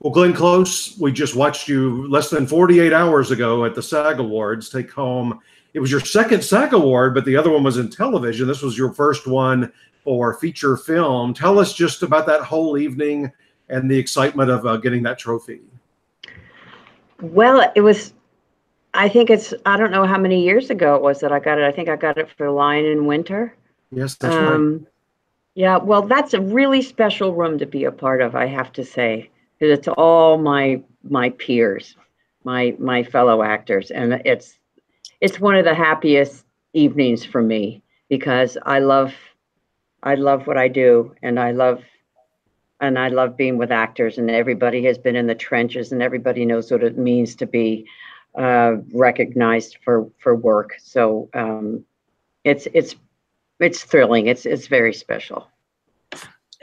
Well, Glenn Close, we just watched you less than 48 hours ago at the SAG Awards take home. It was your second SAG Award, but the other one was in television. This was your first one for feature film. Tell us just about that whole evening and the excitement of getting that trophy. Well, it was, I think I don't know how many years ago it was that I got it. I think I got it for Lion in Winter. Yes, that's right. Yeah, well, that's a really special room to be a part of, I have to say. It's all my peers, my fellow actors, and it's one of the happiest evenings for me because I love what I do, and I love being with actors, and everybody has been in the trenches, and everybody knows what it means to be recognized for work. So it's thrilling. It's very special.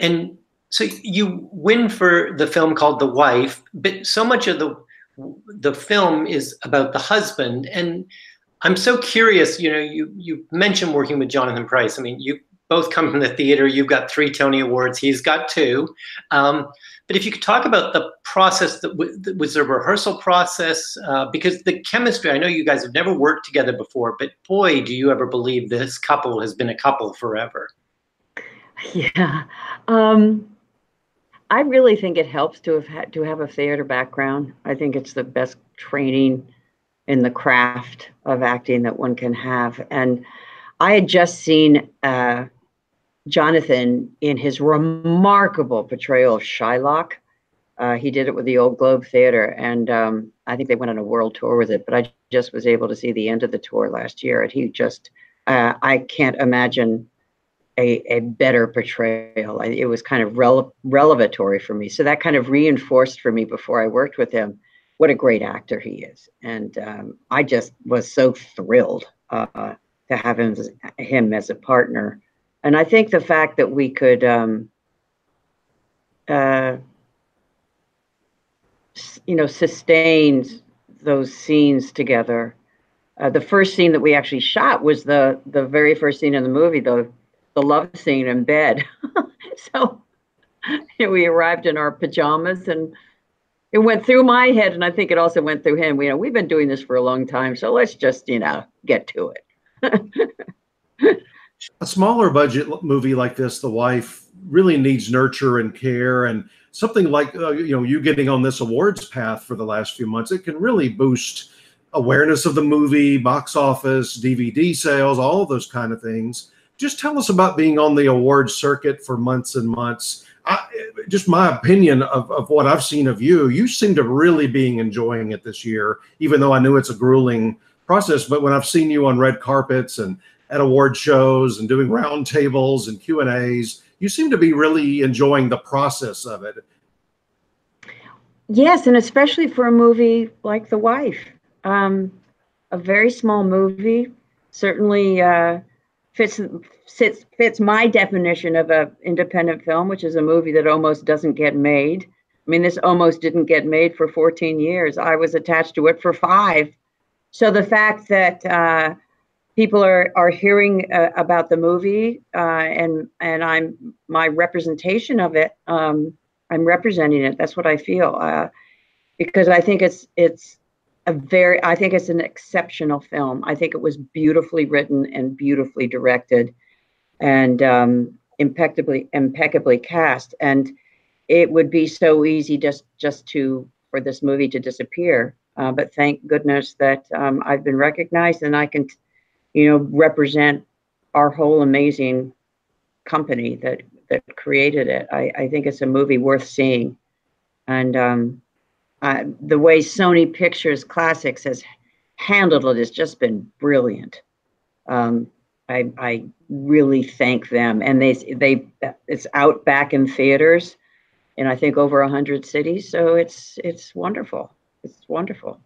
And so you win for the film called The Wife, but so much of the film is about the husband. And I'm so curious, you mentioned working with Jonathan Pryce. I mean, you both come from the theater. You've got 3 Tony Awards. He's got 2. But if you could talk about the process, was a rehearsal process? Because the chemistry, I know you guys have never worked together before, but boy, do you ever believe this couple has been a couple forever. Yeah. I really think it helps to have a theater background. I think it's the best training in the craft of acting that one can have. And I had just seen Jonathan in his remarkable portrayal of Shylock. He did it with the Old Globe Theater, and I think they went on a world tour with it, but I just was able to see the end of the tour last year, and he just, I can't imagine a better portrayal. It was kind of revelatory for me. So that kind of reinforced for me before I worked with him what a great actor he is. And I just was so thrilled to have him as a partner. And I think the fact that we could sustain those scenes together. The first scene that we actually shot was the very first scene in the movie, the love scene in bed. So we arrived in our pajamas, and it went through my head, and I think it also went through him. We've been doing this for a long time, so let's just get to it. A smaller budget movie like this, The Wife, really needs nurture and care, and something like you getting on this awards path for the last few months, it can really boost awareness of the movie, box office, DVD sales, all of those kind of things. Just tell us about being on the awards circuit for months and months. Just my opinion of what I've seen of you. You seem to really be enjoying it this year, even though I knew it's a grueling process. But when I've seen you on red carpets and at award shows and doing round tables and Q&As, you seem to be really enjoying the process of it. Yes, and especially for a movie like The Wife. A very small movie, certainly fits my definition of an independent film, which is a movie that almost doesn't get made. I mean, this almost didn't get made for 14 years. I was attached to it for 5. So the fact that people are hearing about the movie and my representation of it, I'm representing it. That's what I feel, because I think it's an exceptional film. I think it was beautifully written and beautifully directed, and impeccably cast. And it would be so easy just for this movie to disappear. But thank goodness that I've been recognized, and I can, represent our whole amazing company that created it. I think it's a movie worth seeing, and the way Sony Pictures Classics has handled it has just been brilliant. I really thank them, and it's out back in theaters, in I think over 100 cities. So it's wonderful. It's wonderful.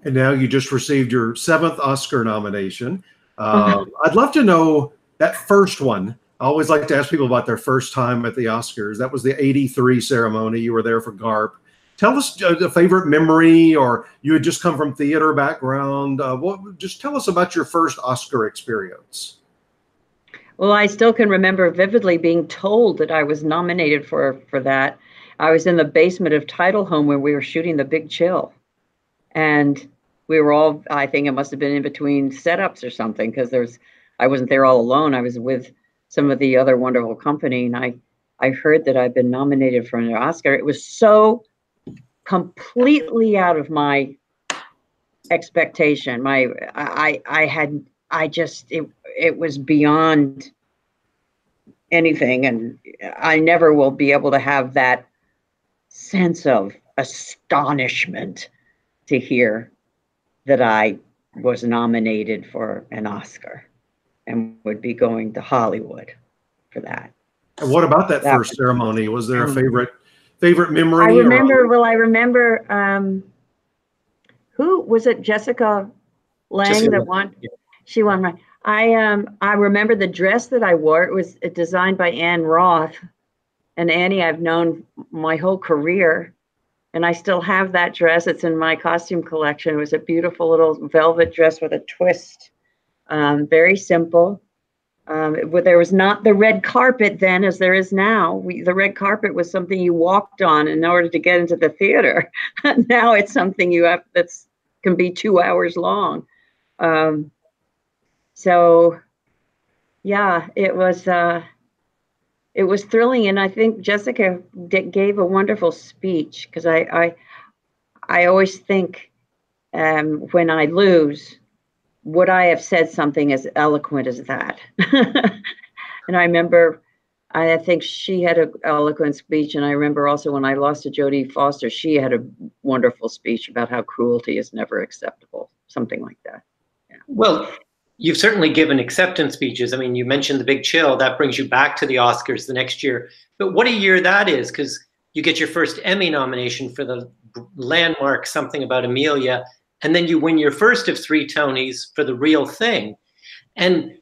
And now you just received your 7th Oscar nomination. I'd love to know that first one. I always like to ask people about their first time at the Oscars. That was the '83 ceremony. You were there for GARP. Tell us a favorite memory, or you had just come from theater background. Just tell us about your first Oscar experience. Well, I still can remember vividly being told that I was nominated for that. I was in the basement of Title Home where we were shooting The Big Chill. And we were all, I think it must have been in between setups or something, because I wasn't there all alone. I was with some of the other wonderful company, and I heard that I'd been nominated for an Oscar. It was so completely out of my expectation. It was beyond anything, and I never will be able to have that sense of astonishment to hear that I was nominated for an Oscar and would be going to Hollywood for that. And what about that first ceremony? Was there a favorite memory? I remember who was it? Jessica Lange that won. Yeah. She won, right? I remember the dress that I wore. It was designed by Anne Roth, and Annie I've known my whole career, and I still have that dress. It's in my costume collection. It was a beautiful little velvet dress with a twist, very simple. There was not the red carpet then as there is now. The red carpet was something you walked on in order to get into the theater. Now it's something you have can be 2 hours long. So yeah, it was thrilling, and I think Jessica gave a wonderful speech, because I always think when I lose, would I have said something as eloquent as that? And I remember, I think she had an eloquent speech, and I remember also when I lost to Jodie Foster, she had a wonderful speech about how cruelty is never acceptable, something like that. Yeah. Well, you've certainly given acceptance speeches. I mean, you mentioned The Big Chill. That brings you back to the Oscars the next year. But what a year that is, because you get your first Emmy nomination for the landmark Something About Amelia, and then you win your first of 3 Tonys for The Real Thing. And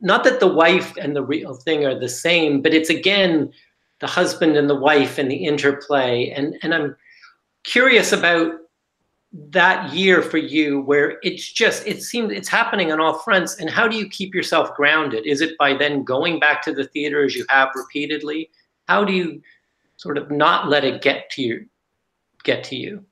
not that The Wife and The Real Thing are the same, but it's, again, the husband and the wife and the interplay. And I'm curious about that year for you, where it seems it's happening on all fronts. And how do you keep yourself grounded? Is it by then going back to the theater as you have repeatedly? How do you sort of not let it get to you?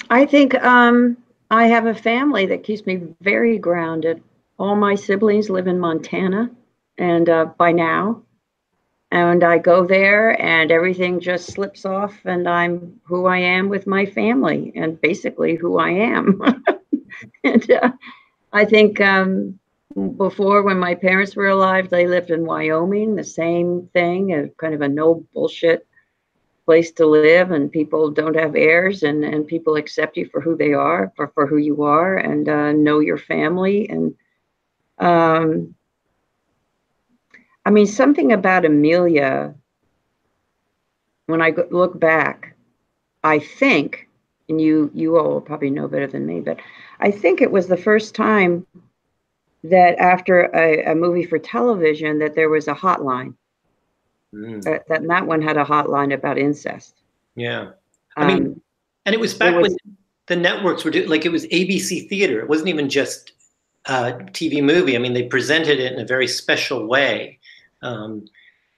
I think I have a family that keeps me very grounded. All my siblings live in Montana, and by now, and I go there and everything just slips off, and I'm who I am with my family, and basically who I am. And I think before, when my parents were alive, they lived in Wyoming, the same thing, kind of a no bullshit place to live, and people don't have heirs, and people accept you for who they are, for who you are, and know your family. And I mean, something about Amelia, when I look back, I think, and you all will probably know better than me, but I think it was the first time that after a movie for television that there was a hotline. That one had a hotline about incest. Yeah. I mean, and it was back when the networks were doing, like, it was ABC Theater. It wasn't even just TV movie. I mean, they presented it in a very special way. And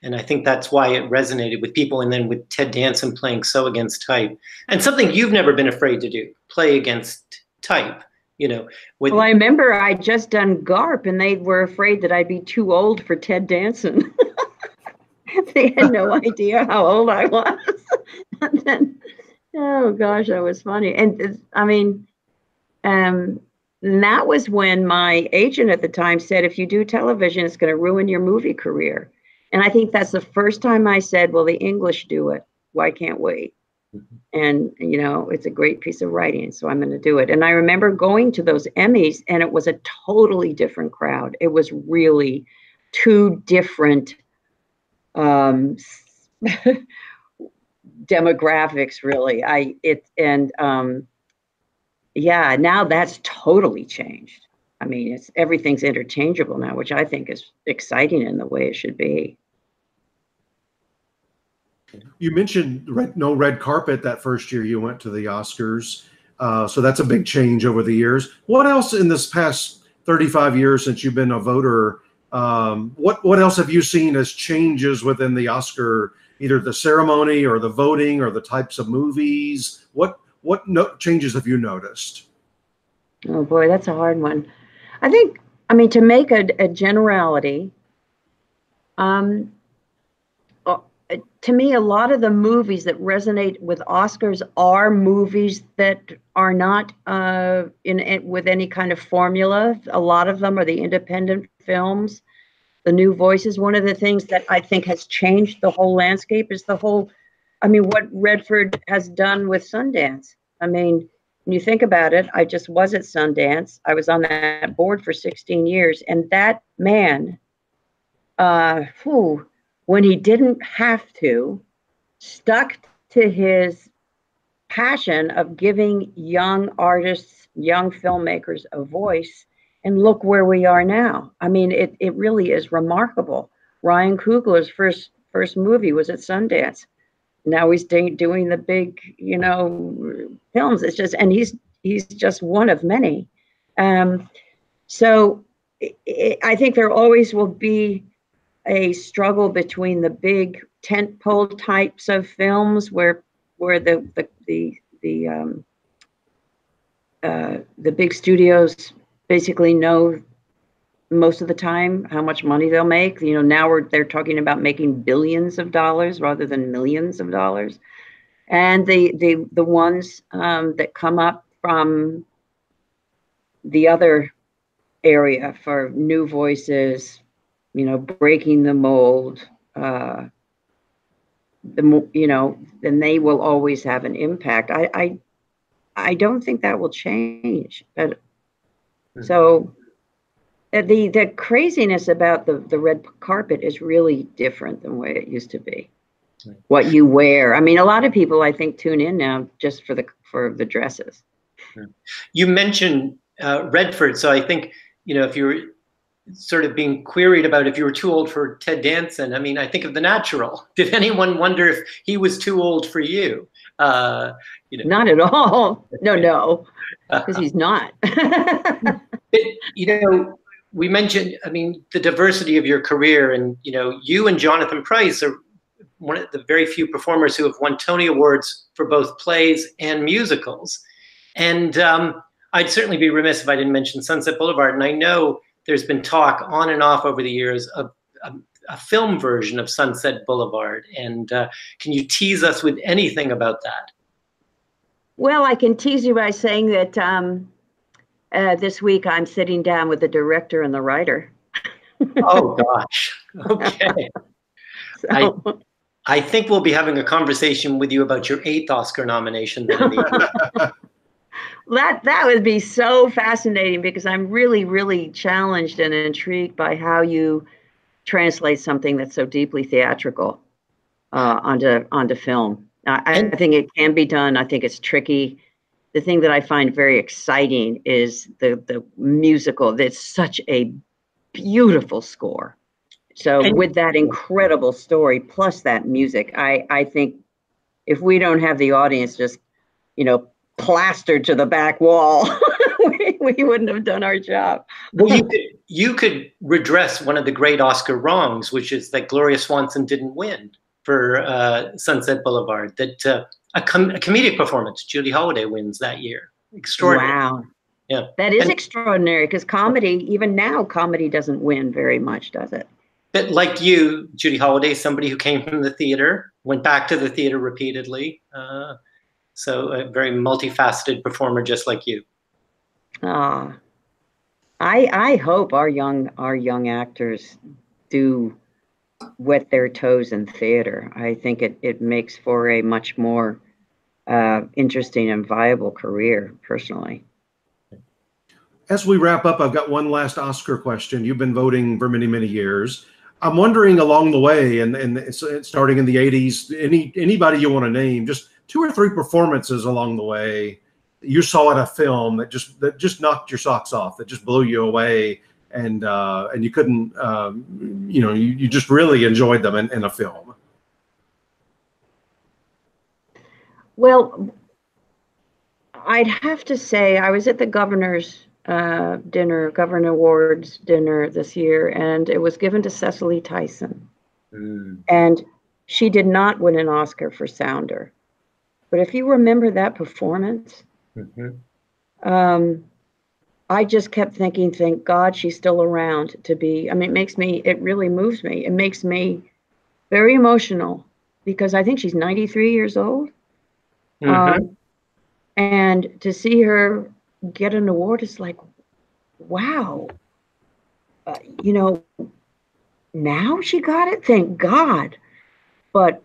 I think that's why it resonated with people. And then with Ted Danson playing so against type, and something you've never been afraid to do, play against type, you know. Well, I remember I just done GARP, and they were afraid that I'd be too old for Ted Danson. They had no idea how old I was. And then, oh gosh, that was funny. And I mean, that was when my agent at the time said, if you do television, it's going to ruin your movie career. And I think that's the first time I said, well, the English do it. Why can't we? Mm-hmm. And, you know, it's a great piece of writing, so I'm going to do it. And I remember going to those Emmys, and it was a totally different crowd. It was really 2 different demographics, really. Yeah, now that's totally changed. I mean, everything's interchangeable now, which I think is exciting in the way it should be. You mentioned no red carpet that first year you went to the Oscars. So that's a big change over the years. What else in this past 35 years since you've been a voter What else have you seen as changes within the Oscar, either the ceremony or the voting or the types of movies? What changes have you noticed? Oh boy, that's a hard one. I think, I mean, to make a generality, to me, a lot of the movies that resonate with Oscars are movies that are not with any kind of formula. A lot of them are the independent films, the new voices. One of the things that I think has changed the whole landscape is what Redford has done with Sundance. I mean, when you think about it, I just was at Sundance. I was on that board for 16 years, and that man, when he didn't have to, stuck to his passion of giving young artists, young filmmakers a voice, and look where we are now. I mean, it really is remarkable. Ryan Coogler's first movie was at Sundance. Now he's doing the big, films. It's just, and he's just one of many. So I think there always will be a struggle between the big tentpole types of films where the big studios basically know most of the time how much money they'll make. Now they're talking about making billions of dollars rather than millions of dollars, and the ones that come up from the other area for new voices, breaking the mold, then they will always have an impact. I don't think that will change. But so the craziness about the red carpet is really different than the way it used to be. What you wear. I mean, a lot of people, I think, tune in now just for the dresses. You mentioned Redford, so I think, if you were sort of being queried about if you were too old for Ted Danson, I mean, I think of The Natural. Did anyone wonder if he was too old for you? Not at all. No, because he's not. But, we mentioned, I mean, the diversity of your career, and, you and Jonathan Pryce are one of the very few performers who have won Tony Awards for both plays and musicals. And I'd certainly be remiss if I didn't mention Sunset Boulevard. And I know there's been talk on and off over the years of a film version of Sunset Boulevard. And can you tease us with anything about that? Well, I can tease you by saying that this week I'm sitting down with the director and the writer. Oh, gosh. Okay. So. I think we'll be having a conversation with you about your 8th Oscar nomination. That would be so fascinating, because I'm really, really challenged and intrigued by how you translate something that's so deeply theatrical onto film. I think it can be done. I think it's tricky. The thing that I find very exciting is the musical. It's such a beautiful score. So with that incredible story plus that music, I think if we don't have the audience just, plastered to the back wall, we wouldn't have done our job. Well, you could redress one of the great Oscar wrongs, which is that Gloria Swanson didn't win for Sunset Boulevard. That a comedic performance, Julie Holliday, wins that year. Extraordinary. Wow. Yeah. That is extraordinary, because comedy, even now, comedy doesn't win very much, does it? But like you, Judy Holliday, somebody who came from the theater, went back to the theater repeatedly. So a very multifaceted performer, just like you. I hope our young actors do wet their toes in theater. I think it makes for a much more interesting and viable career, personally. As we wrap up, I've got one last Oscar question. You've been voting for many, many years. I'm wondering, along the way, and starting in the 80s, anybody you want to name, just 2 or 3 performances along the way you saw in a film that just knocked your socks off, that just blew you away, and you couldn't, you just really enjoyed them in a film. Well, I'd have to say I was at the governor's dinner, Governor Awards dinner this year, and it was given to Cecily Tyson. And she did not win an Oscar for Sounder. But if you remember that performance, I just kept thinking, thank God she's still around to be. I mean, it really moves me. It makes me very emotional because I think she's 93 years old. And to see her get an award is like, wow. You know, now she got it, thank God. But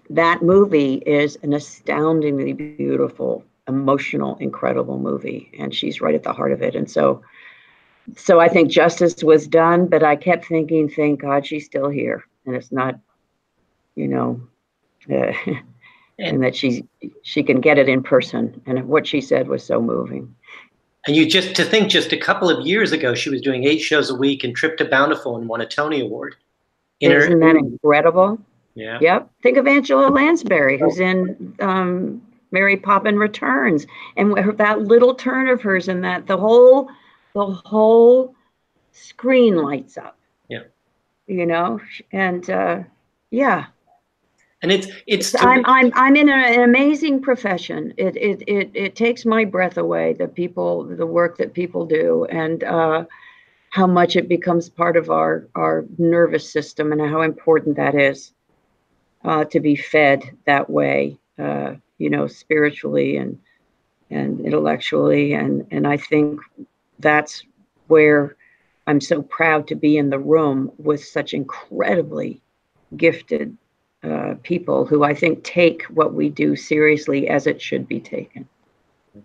that movie is an astoundingly beautiful, emotional, incredible movie, and she's right at the heart of it. And so I think justice was done, but I kept thinking, thank God she's still here, and it's not, you know, and that she can get it in person. And what she said was so moving. And to think just a couple of years ago, she was doing 8 shows a week and Trip to Bountiful and won a Tony Award. Isn't that incredible? Yeah. Yep. Think of Angela Lansbury, who's in Mary Poppins Returns, and that little turn of hers, and that the whole screen lights up. Yeah. You know, and yeah. And it's I'm in an amazing profession. It takes my breath away. The work that people do, and how much it becomes part of our nervous system, and how important that is. To be fed that way, you know, spiritually and intellectually, and I think that's where I'm so proud to be in the room with such incredibly gifted people who I think take what we do seriously as it should be taken.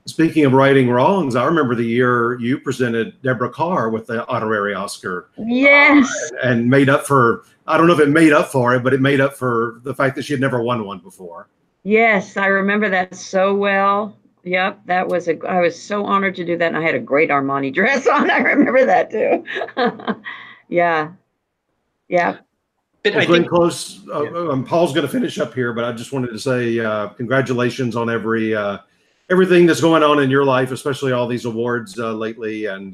Speaking of righting wrongs, I remember the year you presented Deborah Kerr with the honorary Oscar. Yes. And made up for, I don't know if it made up for it, but it made up for the fact that she had never won one before. Yes, I remember that so well. Yep, I was so honored to do that, and I had a great Armani dress on. I remember that too. Yeah. But well, Glenn Close, Paul's going to finish up here, but I just wanted to say congratulations on everything that's going on in your life, especially all these awards lately, and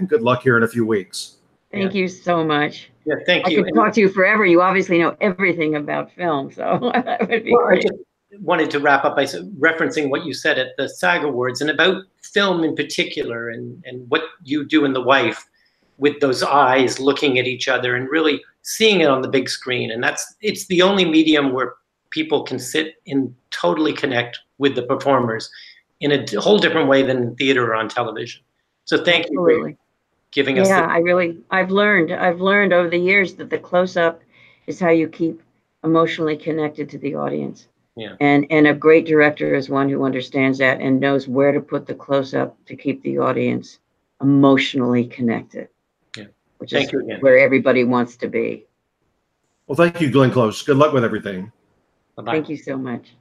good luck here in a few weeks. Thank you so much. Yeah, thank you. I could talk to you forever. You obviously know everything about film, so that would be great. I just wanted to wrap up by referencing what you said at the SAG Awards and about film in particular, and what you do in The Wife with those eyes looking at each other and really seeing it on the big screen. And it's the only medium where people can sit and totally connect with the performers in a whole different way than theater or on television. So thank you for giving us. Yeah, I've learned over the years that the close-up is how you keep emotionally connected to the audience. Yeah. And a great director is one who understands that and knows where to put the close-up to keep the audience emotionally connected. Yeah. Which is where everybody wants to be. Well, thank you, Glenn Close. Good luck with everything. Bye-bye. Thank you so much.